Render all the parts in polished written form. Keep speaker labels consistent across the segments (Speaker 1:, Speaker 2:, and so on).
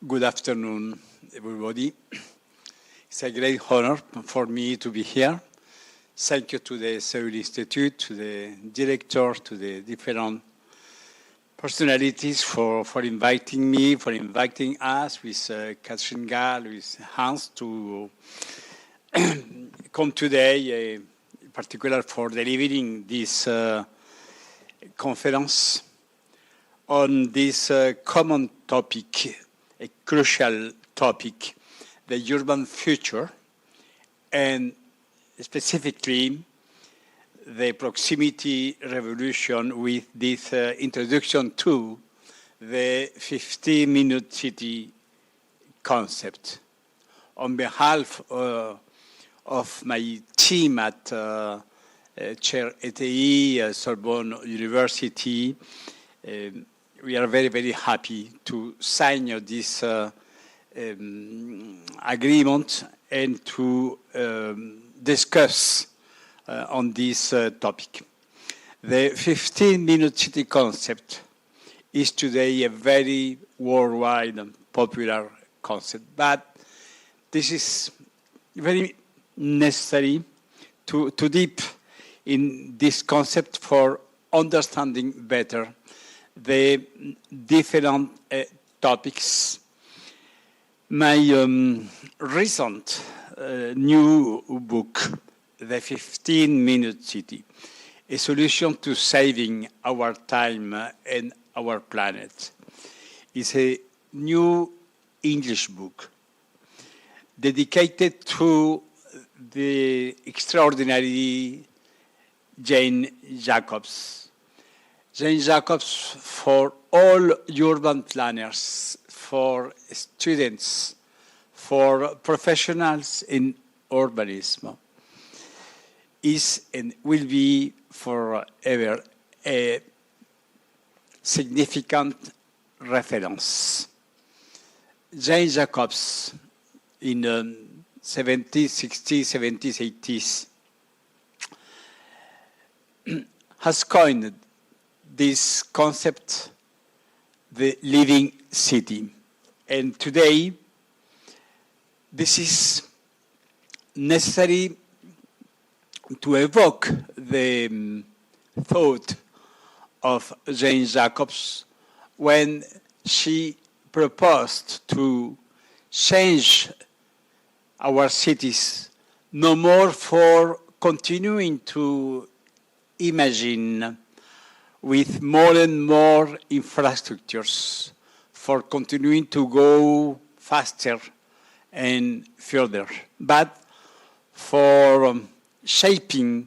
Speaker 1: Good afternoon, everybody. It's a great honor for me to be here. Thank you to the Seoul Institute, to the director, to the different personalities for inviting me, for inviting us with Catherine Gall, with Hans to come today, in particular for delivering this conference on this common topic, a crucial topic, the urban future, and specifically the proximity revolution with this introduction to the 15-minute city concept. On behalf of my team at Chair ETI, Sorbonne University, we are very, very happy to sign this agreement and to discuss on this topic. The 15-minute city concept is today a very worldwide and popular concept, but this is very necessary to deep in this concept for understanding better the different topics. My recent new book, The 15-Minute City, a solution to saving our time and our planet, is a new English book dedicated to the extraordinary Jane Jacobs. Jane Jacobs, for all urban planners, for students, for professionals in urbanism, is and will be forever a significant reference. Jane Jacobs, in the 70s, 60s, 70s, 80s, has coined this concept, the living city. And today, this is necessary to evoke the thought of Jane Jacobs when she proposed to change our cities, no more for continuing to imagine with more and more infrastructures, for continuing to go faster and further, but for shaping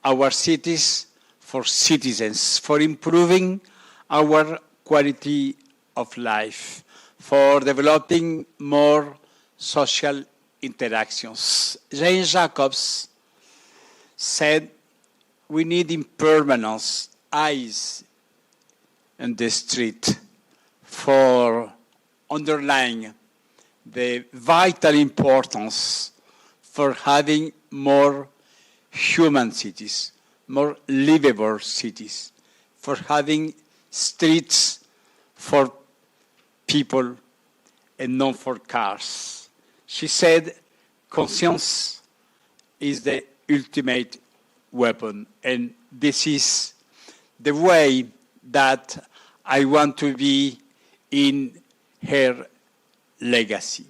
Speaker 1: our cities for citizens, for improving our quality of life, for developing more social interactions. Jane Jacobs said we need impermanence, eyes in the street for underlying the vital importance for having more human cities, more livable cities, for having streets for people and not for cars. She said conscience is the ultimate weapon, and this is the way that I want to be in her legacy.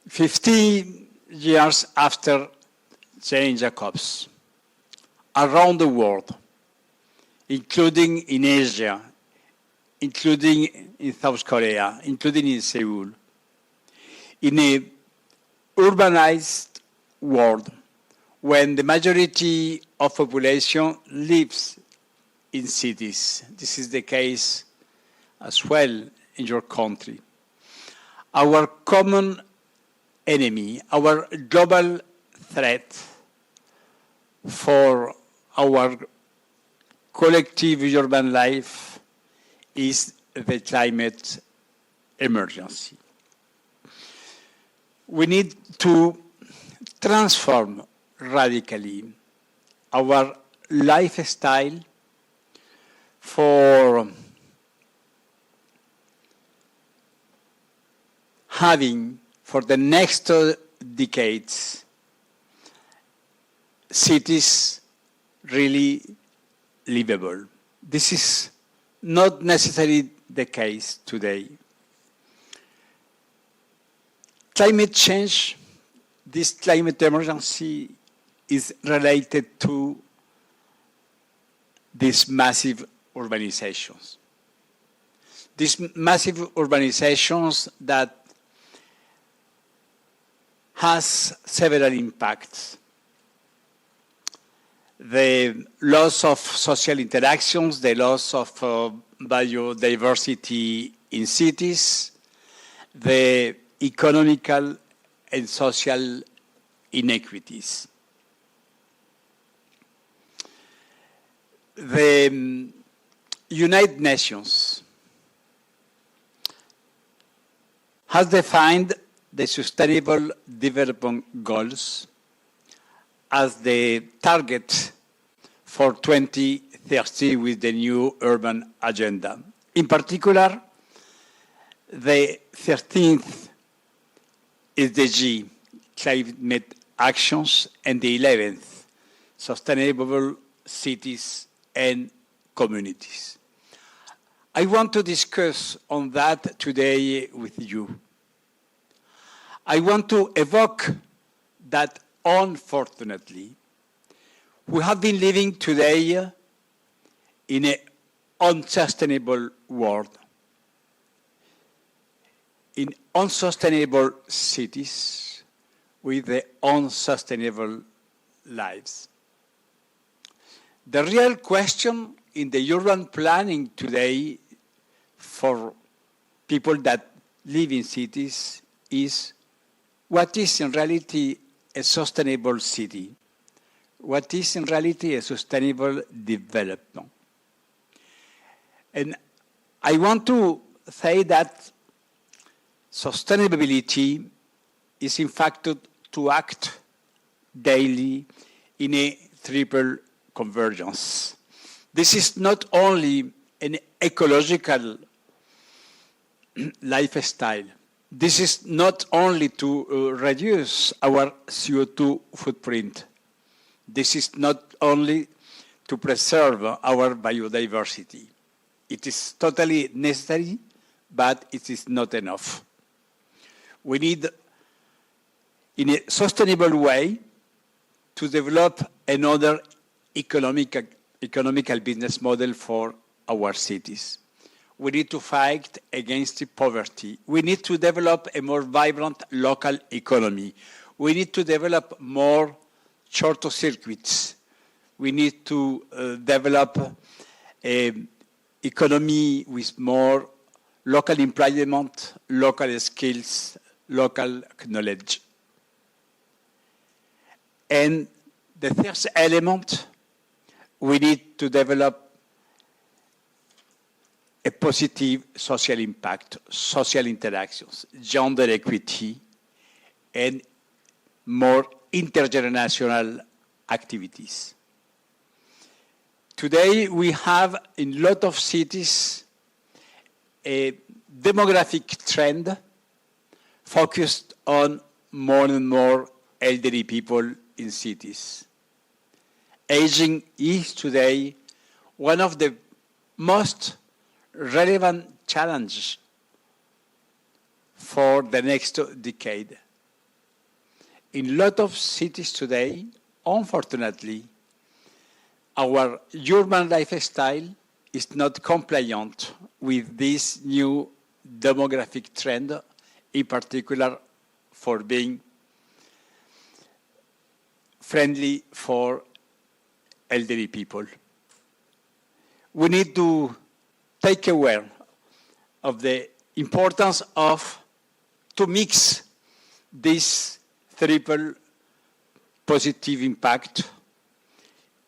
Speaker 1: 50 years after Jane Jacobs, around the world, including in Asia, including in South Korea, including in Seoul, in a urbanized world, when the majority of population lives in cities. This is the case as well in your country. Our common enemy, our global threat for our collective urban life is the climate emergency. We need to transform radically our lifestyle for having for the next decades cities really livable. This is not necessarily the case today. Climate change, this climate emergency is related to these massive urbanizations. These massive urbanizations that has several impacts. The loss of social interactions, the loss of biodiversity in cities, the economical and social inequities. The United Nations has defined the Sustainable Development Goals as the target for 2030 with the new urban agenda. In particular, the 13th SDG, climate actions, and the 11th, sustainable cities and communities. I want to discuss on that today with you. I want to evoke that, unfortunately, we have been living today in an unsustainable world, in unsustainable cities with the unsustainable lives. The real question in the urban planning today for people that live in cities is, what is in reality a sustainable city? What is in reality a sustainable development? And I want to say that sustainability is in fact to act daily in a triple convergence. This is not only an ecological lifestyle. This is not only to reduce our CO2 footprint. This is not only to preserve our biodiversity. It is totally necessary, but it is not enough. We need, in a sustainable way, to develop another economical business model for our cities. We need to fight against poverty. We need to develop a more vibrant local economy. We need to develop more shorter circuits. We need to develop an economy with more local employment, local skills, local knowledge. And the third element, we need to develop a positive social impact, social interactions, gender equity, and more intergenerational activities. Today, we have in a lot of cities a demographic trend focused on more and more elderly people in cities. Aging is today one of the most relevant challenges for the next decade. In a lot of cities today, unfortunately, our urban lifestyle is not compliant with this new demographic trend, in particular for being friendly for elderly people. We need to take aware of the importance of to mix this triple positive impact: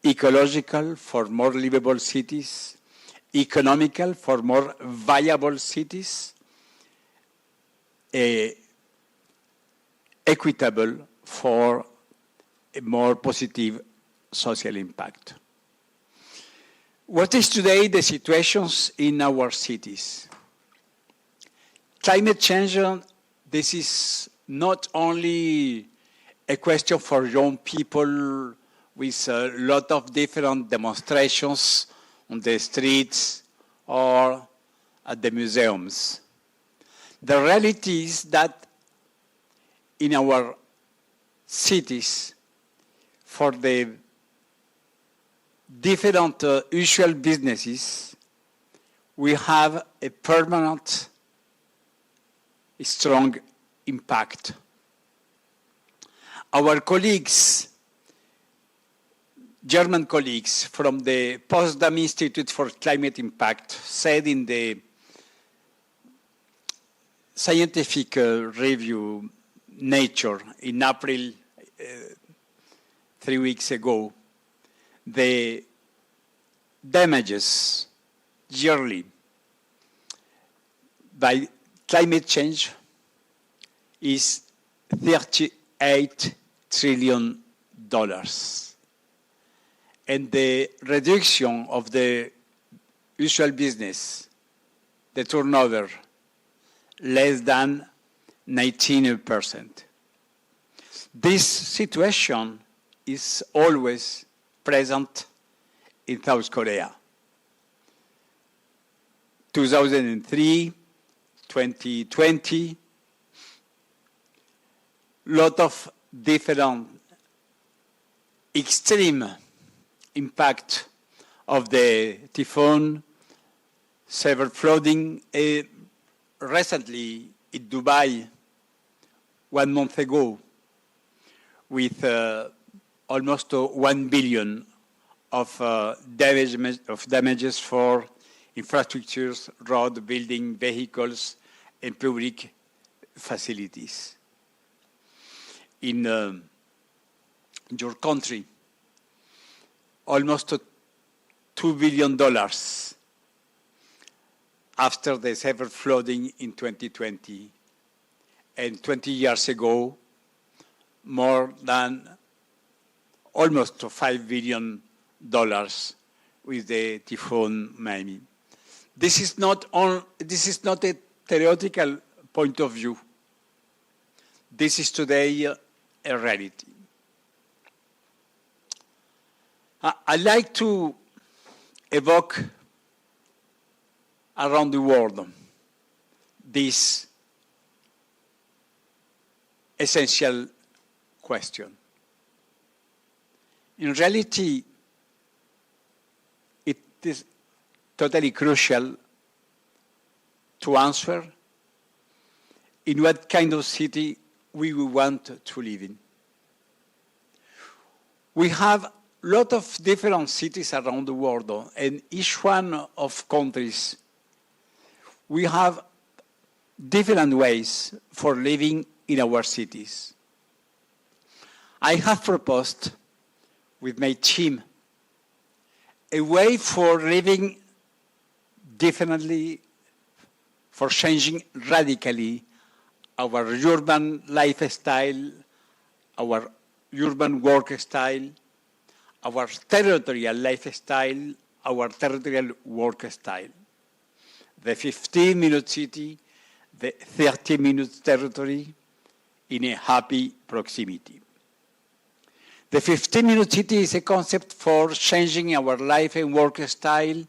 Speaker 1: ecological for more livable cities, economical for more viable cities, equitable for a more positive social impact. What is today the situations in our cities? Climate change this is not only a question for young people with a lot of different demonstrations on the streets or at the museums. The reality is that in our cities, for the different usual businesses, we have a permanent, strong impact. Our colleagues, German colleagues from the Potsdam Institute for Climate Impact said in the scientific review Nature in April 3 weeks ago, the damages yearly by climate change is $38 trillion. And the reduction of the usual business, the turnover, less than 19%. This situation is always present in South Korea. 2003, 2020, lot of different extreme impact of the typhoon, severe flooding. Recently in Dubai, 1 month ago, with almost 1 billion of damages for infrastructures, road, building, vehicles, and public facilities. In your country, almost $2 billion after the severe flooding in 2020. And 20 years ago, more than almost $5 billion with the typhoon Miami. This is not a theoretical point of view. This is today a reality. I'd like to evoke around the world this essential question. In reality, it is totally crucial to answer in what kind of city we want to live in. We have a lot of different cities around the world, and each one of countries, we have different ways for living in our cities. I have proposed with my team a way for living differently, for changing radically our urban lifestyle, our urban work style, our territorial lifestyle, our territorial work style. The 15-minute city, the 30-minute territory in a happy proximity. The 15-minute city is a concept for changing our life and work style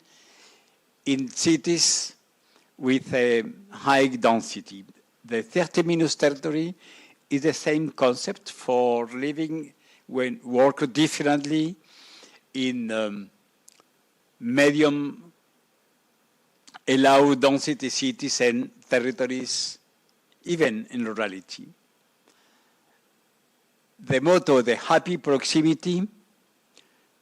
Speaker 1: in cities with a high density. The 30-minute territory is the same concept for living when work differently in medium low density cities and territories, even in rurality. The motto, the happy proximity,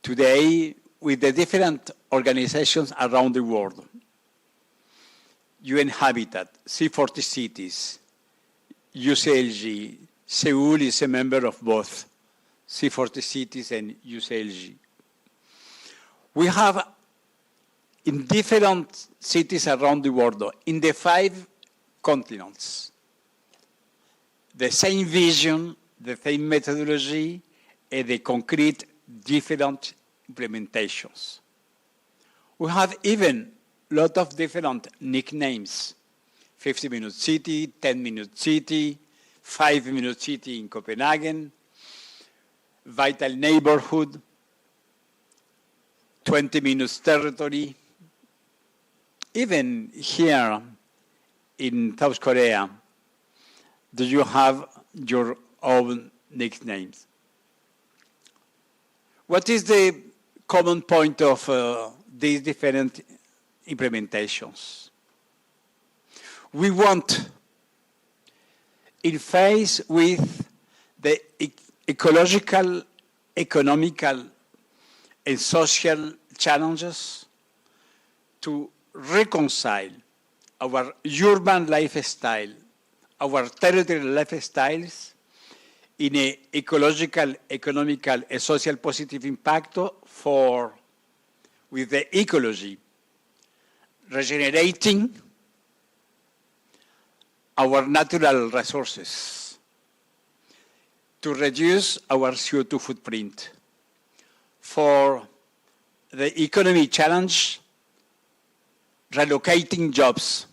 Speaker 1: today with the different organizations around the world. UN Habitat, C40 cities, UCLG, Seoul is a member of both C40 cities and UCLG. We have in different cities around the world, in the 5 continents, the same vision, the same methodology, and the concrete different implementations. We have even a lot of different nicknames 50-minute city, 10-minute city, 5-minute city in Copenhagen, vital neighborhood, 20 minutes territory. Even here in South Korea, do you have your own nicknames? What is the common point of these different implementations? We want, in face with the ecological, economical, and social challenges, to reconcile our urban lifestyle, our territorial lifestyles, in an ecological, economical, and social positive impact with the ecology, regenerating our natural resources, to reduce our CO2 footprint. For the economy challenge, relocating jobs,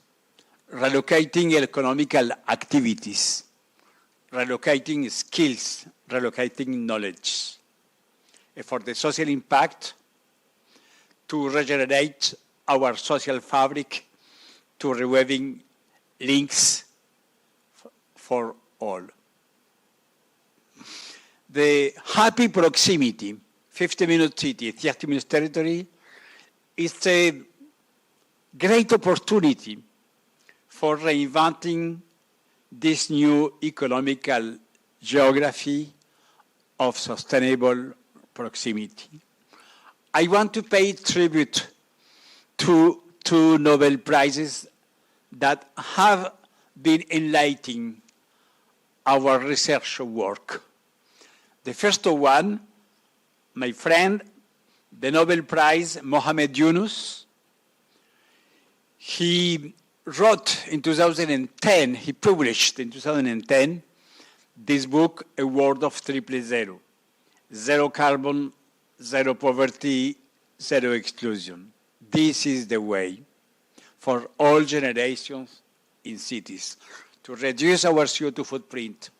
Speaker 1: relocating economical activities, relocating skills, relocating knowledge. And for the social impact, to regenerate our social fabric, to rewaving links for all. The happy proximity, 50-minute city, 30-minute territory, is a great opportunity for reinventing this new economical geography of sustainable proximity. I want to pay tribute to two Nobel Prizes that have been enlightening our research work. The first one, my friend, the Nobel Prize, Mohamed Yunus. He wrote in 2010, he published in 2010, this book, A World of Triple Zero. Zero carbon, zero poverty, zero exclusion. This is the way for all generations in cities to reduce our CO2 footprint,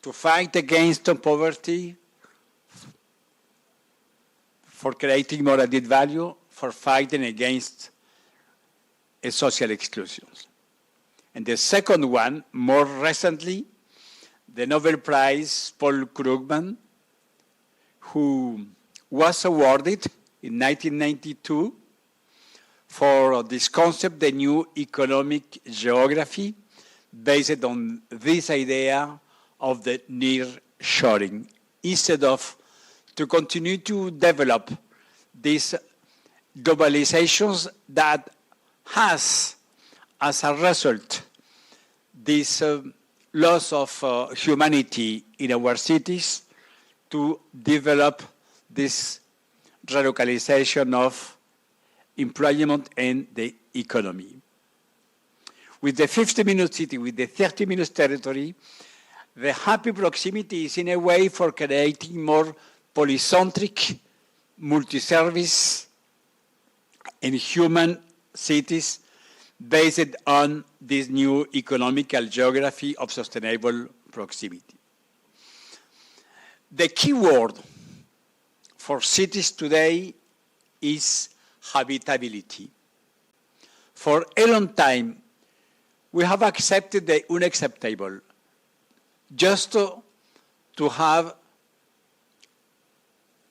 Speaker 1: to fight against poverty, for creating more added value, for fighting against social exclusion. And the second one, more recently, the Nobel Prize, Paul Krugman, who was awarded in 1992 for this concept, the new economic geography, based on this idea of the nearshoring, instead of to continue to develop these globalizations that has, as a result, this loss of humanity in our cities, to develop this relocalization of employment and the economy. With the 50-minute city, with the 30-minute territory, the happy proximity is in a way for creating more polycentric, multi-service, and human cities based on this new economical geography of sustainable proximity. The key word for cities today is habitability. For a long time, we have accepted the unacceptable, just to have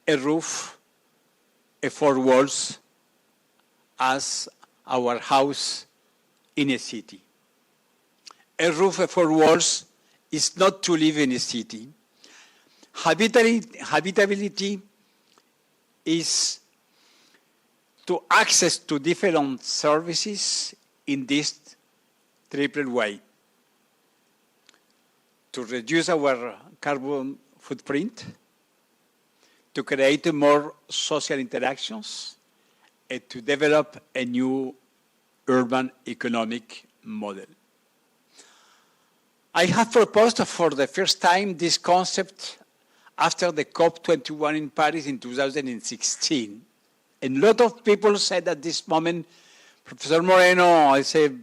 Speaker 1: a roof, four walls, as our house in a city. A roof, four walls is not to live in a city. Habitability is to access to different services in this triple way. To reduce our carbon footprint, to create more social interactions, and to develop a new urban economic model. I have proposed for the first time this concept after the COP21 in Paris in 2016. And a lot of people said at this moment, Professor Moreno, I said,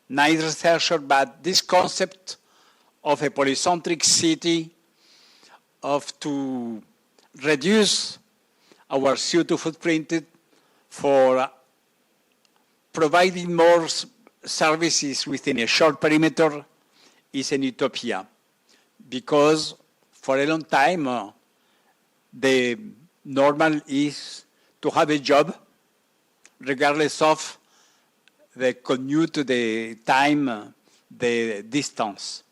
Speaker 1: nice researcher, but this concept of a polycentric city, of to reduce our CO2 footprint for providing more services within a short perimeter is an utopia, because for a long time the normal is to have a job regardless of the commute, the time, the distance.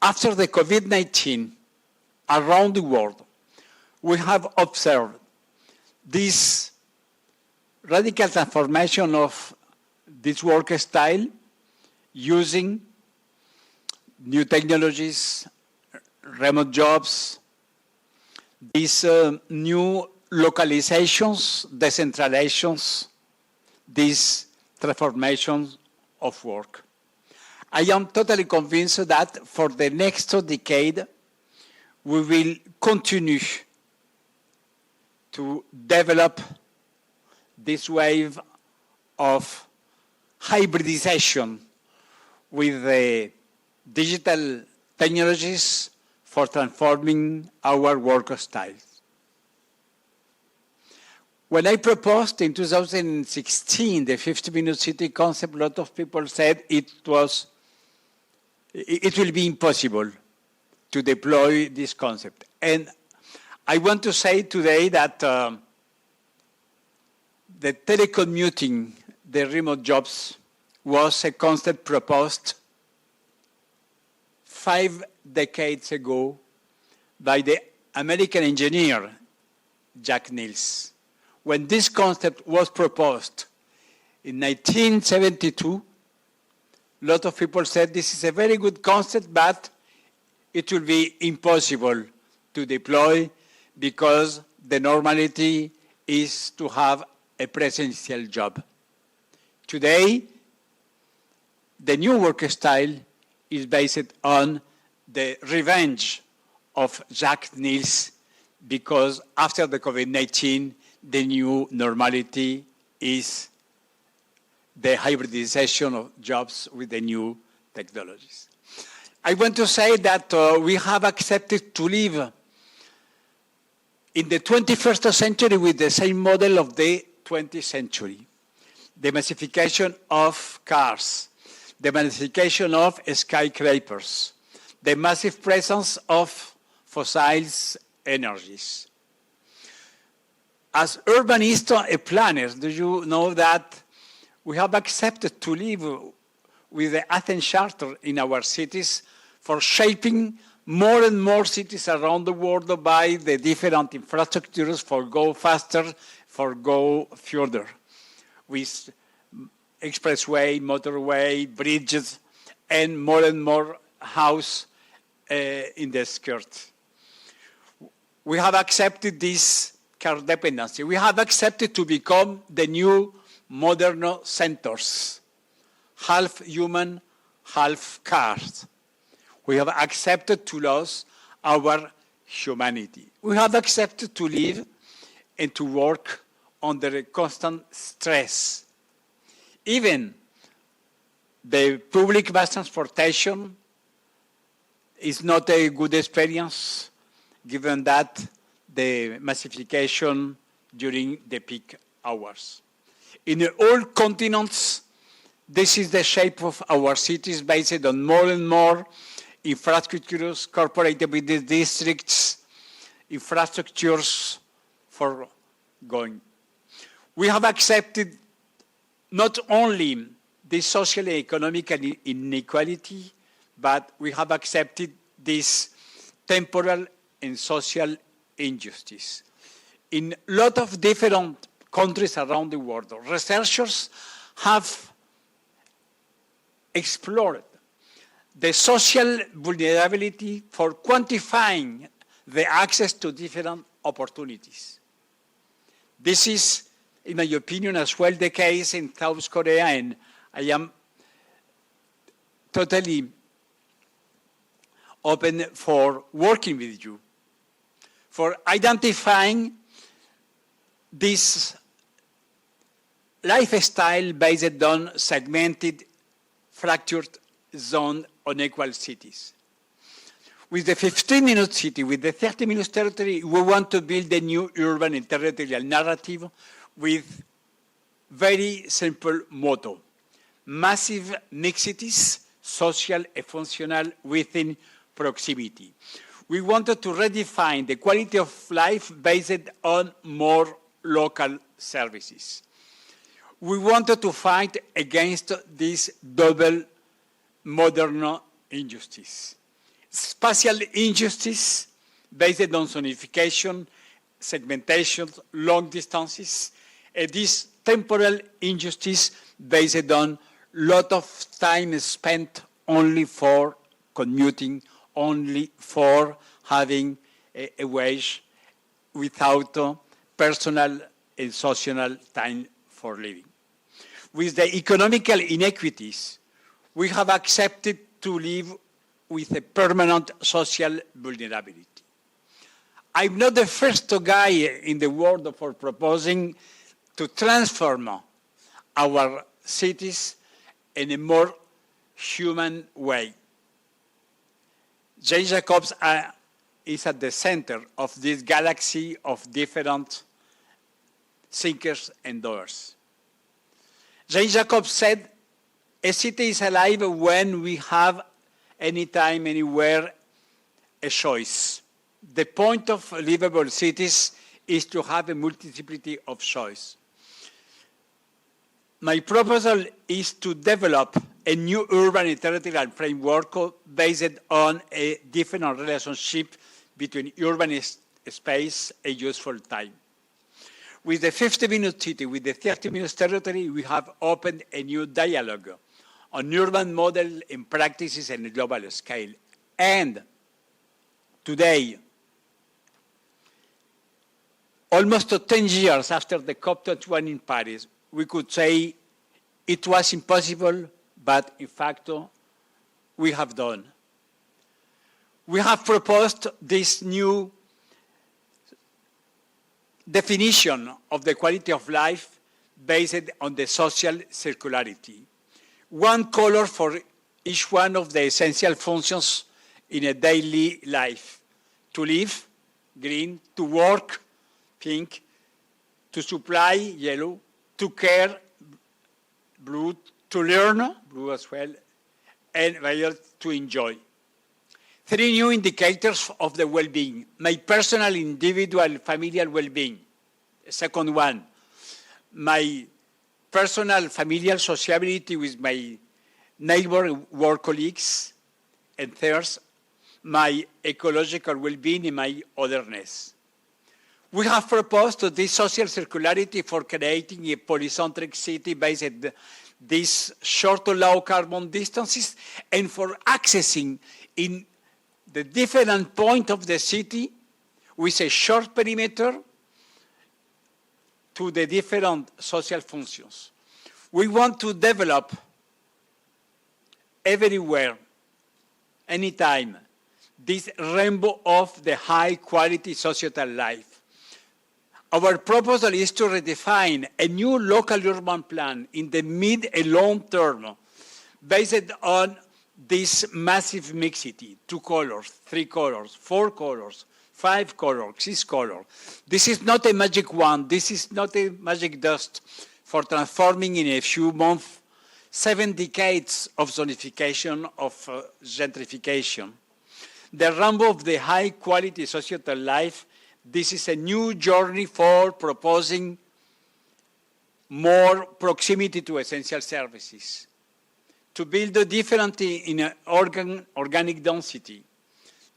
Speaker 1: After the COVID-19, around the world, we have observed this radical transformation of this work style using new technologies, remote jobs, these new localizations, decentralizations, these transformations of work. I am totally convinced that for the next decade, we will continue to develop this wave of hybridization with the digital technologies for transforming our work styles. When I proposed in 2016 the 50-minute city concept, a lot of people said it will be impossible to deploy this concept. And I want to say today that the telecommuting, the remote jobs, was a concept proposed 5 decades ago by the American engineer, Jack Niels. When this concept was proposed in 1972, a lot of people said this is a very good concept, but it will be impossible to deploy because the normality is to have a presential job. Today, the new work style is based on the revenge of Jack Niels, because after the COVID-19, the new normality is the hybridization of jobs with the new technologies. I want to say that we have accepted to live in the 21st century with the same model of the 20th century. The massification of cars, the massification of skyscrapers, the massive presence of fossil energies. As urbanists and planners, do you know that we have accepted to live with the Athens Charter in our cities for shaping more and more cities around the world by the different infrastructures for go faster, for go further, with expressway, motorway, bridges, and more house in the skirt. We have accepted this car dependency. We have accepted to become the new modern centers, half human, half cars. We have accepted to lose our humanity. We have accepted to live and to work under constant stress. Even the public mass transportation is not a good experience, given that the massification during the peak hours. In all continents, this is the shape of our cities, based on more and more infrastructures, corporate districts, infrastructures for going. We have accepted not only the social and economic inequality, but we have accepted this temporal and social injustice. In a lot of different countries around the world, researchers have explored the social vulnerability for quantifying the access to different opportunities. This is, in my opinion, as well the case in South Korea, and I am totally open for working with you, for identifying this lifestyle based on segmented fractured zone unequal cities. With the 15-minute city, with the 30-minute territory, we want to build a new urban and territorial narrative with very simple motto: massive mixities, social and functional within proximity. We wanted to redefine the quality of life based on more local services. We wanted to fight against this double modern injustice. Spatial injustice based on zonification, segmentation, long distances, and this temporal injustice based on lot of time spent only for commuting, only for having a wage without personal and social time for living. With the economical inequities, we have accepted to live with a permanent social vulnerability. I'm not the first guy in the world for proposing to transform our cities in a more human way. Jane Jacobs is at the center of this galaxy of different thinkers and doers. Jane Jacobs said, a city is alive when we have anytime, anywhere, a choice. The point of livable cities is to have a multiplicity of choice. My proposal is to develop a new urban and territorial framework based on a different relationship between urban space and useful time. With the 50-minute city, with the 30-minute territory, we have opened a new dialogue on urban model and practices on a global scale. And today, almost 10 years after the COP21 in Paris, we could say it was impossible, but in fact, we have done. We have proposed this new definition of the quality of life based on the social circularity. One color for each one of the essential functions in a daily life. To live, green; to work, pink; to supply, yellow; to care, blue; to learn, blue as well; and violet, to enjoy. 3 new indicators of the well-being: my personal, individual, familial well-being. Second one, my personal, familial sociability with my neighbor, work colleagues. And third, my ecological well-being and my otherness. We have proposed this social circularity for creating a polycentric city based on these short to low carbon distances and for accessing in the different point of the city with a short perimeter to the different social functions. We want to develop everywhere, anytime, this rainbow of the high quality societal life. Our proposal is to redefine a new local urban plan in the mid and long term based on this massive mixity: 2 colors, 3 colors, 4 colors, 5 colors, 6 colors. This is not a magic wand. This is not a magic dust for transforming in a few months 7 decades of zonification, of gentrification. The rainbow of the high quality societal life, this is a new journey for proposing more proximity to essential services, to build a differently in organic density,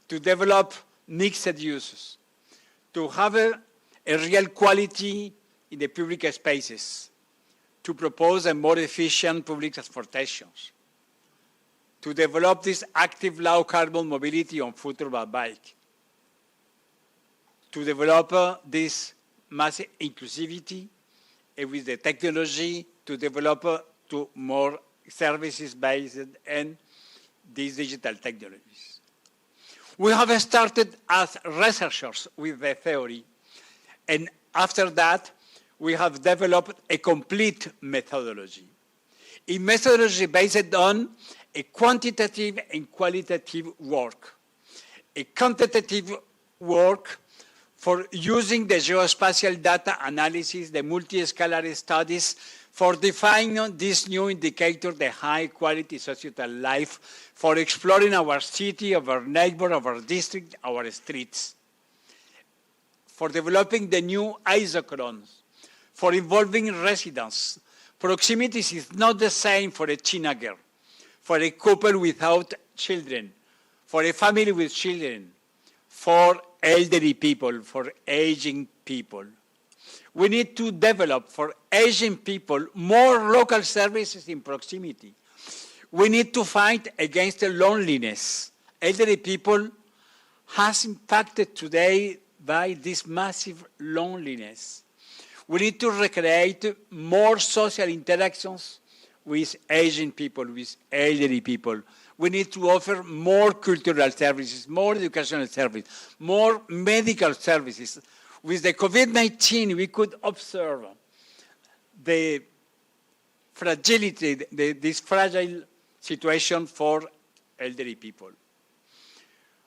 Speaker 1: to develop mixed uses, to have a real quality in the public spaces, to propose a more efficient public transportation, to develop this active low carbon mobility on foot or by bike, to develop this massive inclusivity, and with the technology to develop to more services based on these digital technologies. We have started as researchers with the theory, and after that, we have developed a complete methodology. a methodology based on a quantitative and qualitative work. A quantitative work for using the geospatial data analysis, the multi-scalar studies, for defining this new indicator, the high-quality societal life, for exploring our city, our neighbor, our district, our streets, for developing the new isochrones, for involving residents. Proximity is not the same for a teenager, for a couple without children, for a family with children, for elderly people, for aging people. We need to develop for aging people more local services in proximity. We need to fight against loneliness. Elderly people has impacted today by this massive loneliness. We need to recreate more social interactions with aging people, with elderly people. We need to offer more cultural services, more educational services, more medical services. With the COVID-19, we could observe the fragility, this fragile situation for elderly people.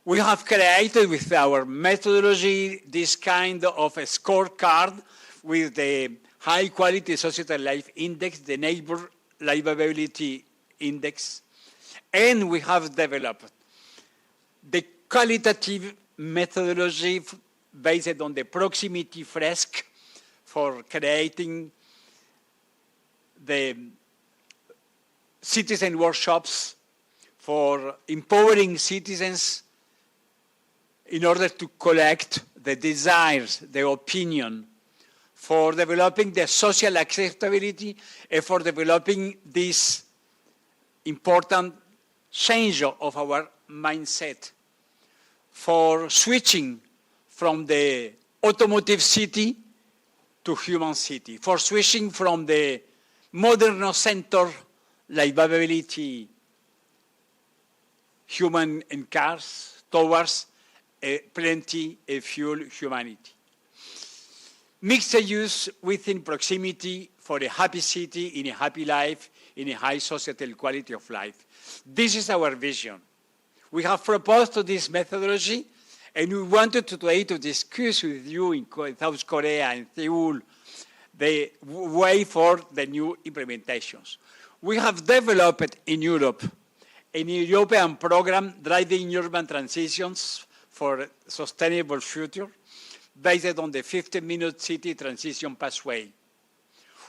Speaker 1: We have created with our methodology this kind of a scorecard with the high quality societal life index, the neighbor livability index, and we have developed the qualitative methodology based on the proximity fresque for creating the citizen workshops, for empowering citizens in order to collect the desires, the opinion, for developing the social acceptability, and for developing this important change of our mindset, for switching from the automotive city to human city, for switching from the modern-centered livability, human and cars, towards plenty of fuel humanity. Mixed use within proximity for a happy city, in a happy life, in a high societal quality of life. This is our vision. We have proposed this methodology, and we wanted today to discuss with you in South Korea and Seoul the way for the new implementations. We have developed in Europe an European program driving urban transitions for a sustainable future based on the 15-minute city transition pathway.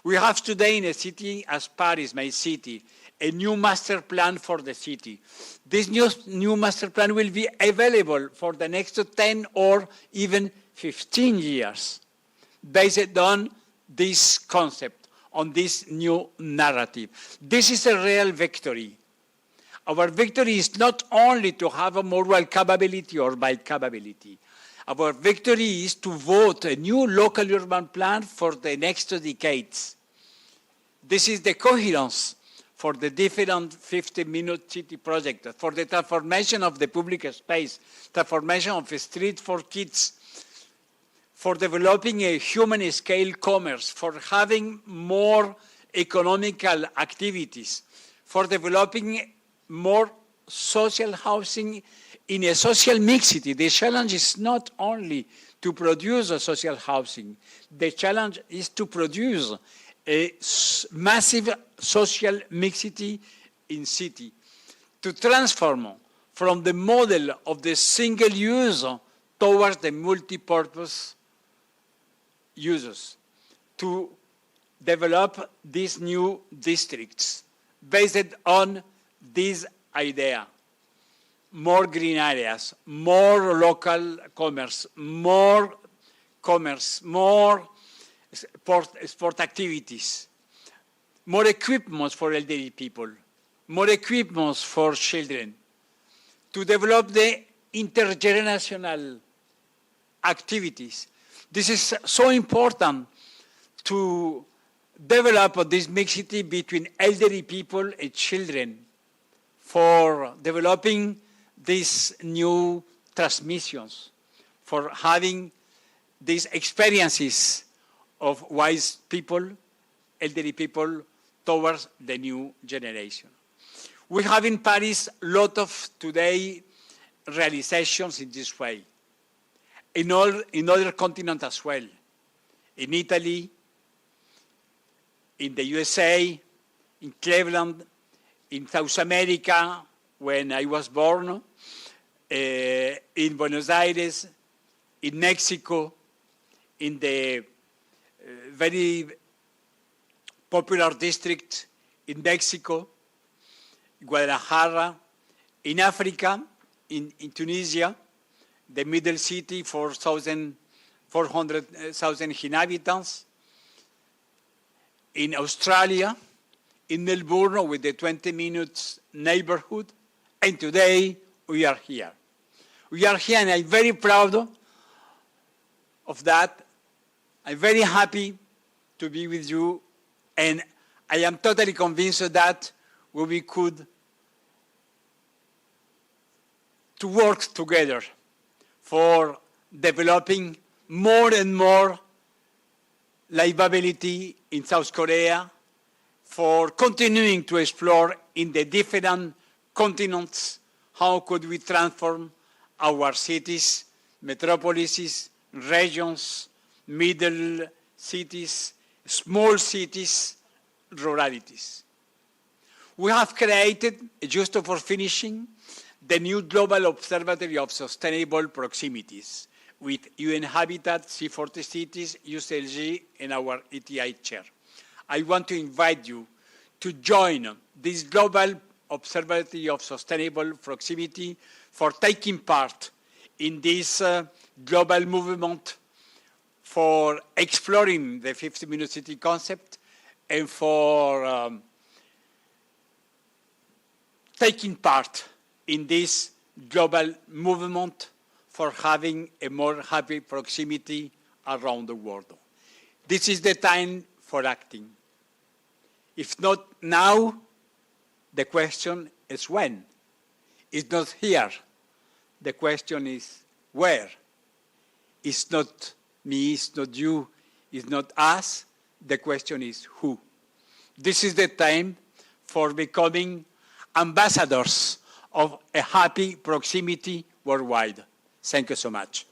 Speaker 1: We have today in a city as Paris, my city, a new master plan for the city. This new master plan will be available for the next 10 or even 15 years based on this concept, on this new narrative. This is a real victory. Our victory is not only to have a moral capability or by capability. Our victory is to vote a new local urban plan for the next decades. This is the coherence for the different 15-minute city project, for the transformation of the public space, transformation of a street for kids, for developing a human-scale commerce, for having more economical activities, for developing more social housing in a social mixity. The challenge is not only to produce a social housing. The challenge is to produce a massive social mixity in city, to transform from the model of the single use towards the multi-purpose uses, to develop these new districts based on this idea. More green areas, more local commerce, more sport activities, more equipment for elderly people, more equipment for children, to develop the intergenerational activities. This is so important to develop this mixity between elderly people and children, for developing these new transmissions, for having these experiences of wise people, elderly people, towards the new generation. We have in Paris a lot of today realizations in this way. In other continents as well. In Italy, in the USA, in Cleveland, in South America, when I was born, in Buenos Aires, in Mexico, in the very popular district in Mexico, Guadalajara, in Africa, in Tunisia, the middle city, 400,000 inhabitants, in Australia, in Melbourne with the 20 minutes neighborhood, and today we are here. We are here and I'm very proud of that. I'm very happy to be with you, and I am totally convinced that we could to work together for developing more and more livability in South Korea, for continuing to explore in the different continents how could we transform our cities, metropolises, regions, middle cities, small cities, ruralities. We have created, just for finishing, the new Global Observatory of Sustainable Proximities with UN Habitat, C40 Cities, UCLG, and our ETI chair. I want to invite you to join this Global Observatory of Sustainable Proximity for taking part in this global movement for exploring the 50-minute city concept and for taking part in this global movement for having a more happy proximity around the world. This is the time for acting. If not now, the question is when. It's not here. The question is where. It's not me, it's not you, it's not us. The question is who. This is the time for becoming ambassadors of a happy proximity worldwide. Thank you so much.